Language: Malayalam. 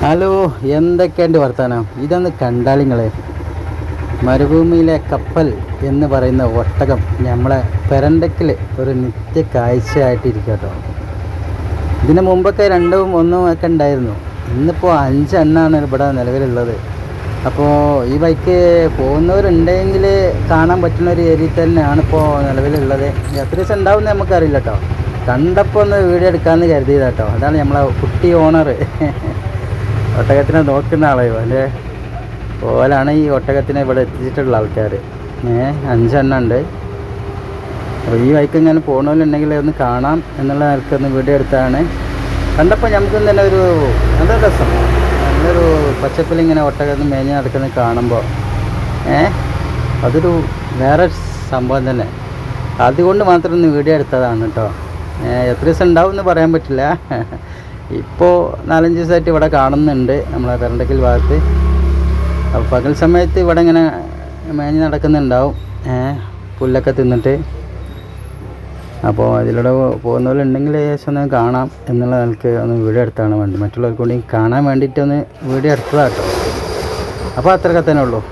ഹലോ, എന്തൊക്കെയുണ്ട് വർത്താനം? ഇതൊന്ന് കണ്ടാലിങ്ങളെ, മരുഭൂമിയിലെ കപ്പൽ എന്ന് പറയുന്ന ഒട്ടകം നമ്മളെ പെരണ്ടക്കിൽ ഒരു നിത്യ കാഴ്ചയായിട്ടിരിക്കുക കേട്ടോ. ഇതിന് മുമ്പൊക്കെ രണ്ടും ഒന്നും ഒക്കെ ഉണ്ടായിരുന്നു. ഇന്നിപ്പോൾ 5 എണ്ണമാണ് ഇവിടെ നിലവിലുള്ളത്. അപ്പോൾ ഈ ബൈക്ക് പോകുന്നവരുണ്ടെങ്കിൽ കാണാൻ പറ്റുന്ന ഒരു ഏരിയയിൽ തന്നെയാണ് ഇപ്പോൾ നിലവിലുള്ളത്. എത്ര ദിവസം ഉണ്ടാവും നമുക്കറിയില്ല കേട്ടോ. കണ്ടപ്പോൾ ഒന്ന് വീഡിയോ എടുക്കാമെന്ന് കരുതിയതാണ് കേട്ടോ. അതാണ് നമ്മളെ കുട്ടി ഓണർ. ഒട്ടകത്തിനെ നോക്കുന്ന ആളായോ അല്ലേ? ഓലാണ് ഈ ഒട്ടകത്തിനെ ഇവിടെ എത്തിച്ചിട്ടുള്ള ആൾക്കാർ. 5 എണ്ണം ഉണ്ട്. അപ്പോൾ ഈ ബൈക്ക് ഇങ്ങനെ പോകണമെന്നുണ്ടെങ്കിൽ ഒന്ന് കാണാം എന്നുള്ള നിലക്കൊന്ന് വീഡിയോ എടുത്താണ്. കണ്ടപ്പോൾ നമുക്കും തന്നെ ഒരു നല്ല രസം, നല്ലൊരു പച്ചപ്പിലിങ്ങനെ ഒട്ടകത്തിന് മേഞ്ഞ് നടക്കുന്നത് കാണുമ്പോൾ അതൊരു വേറെ സംഭവം തന്നെ. അതുകൊണ്ട് മാത്രം ഒന്ന് വീഡിയോ എടുത്തതാണ് കേട്ടോ. എത്ര ദിവസം ഉണ്ടാവും എന്ന് പറയാൻ പറ്റില്ല. ഇപ്പോൾ 4-5 ദിവസമായിട്ട് ഇവിടെ കാണുന്നുണ്ട് നമ്മളെ പെരണ്ടക്കൽ ഭാഗത്ത്. അപ്പോൾ പകൽ സമയത്ത് ഇവിടെ ഇങ്ങനെ മേഞ്ഞ് നടക്കുന്നുണ്ടാവും, പുല്ലൊക്കെ തിന്നിട്ട്. അപ്പോൾ അതിലൂടെ പോകുന്നവരുണ്ടെങ്കിൽ ഏകദേശം ഒന്ന് കാണാം എന്നുള്ള നിലക്ക് ഒന്ന് വീഡിയോ എടുത്താണ് വേണ്ടത്. മറ്റുള്ളവർക്ക് കൂടി കാണാൻ വേണ്ടിയിട്ടൊന്ന് വീഡിയോ എടുത്തതാണ് കേട്ടോ. അപ്പോൾ അത്രയൊക്കെ തന്നെ ഉള്ളൂ.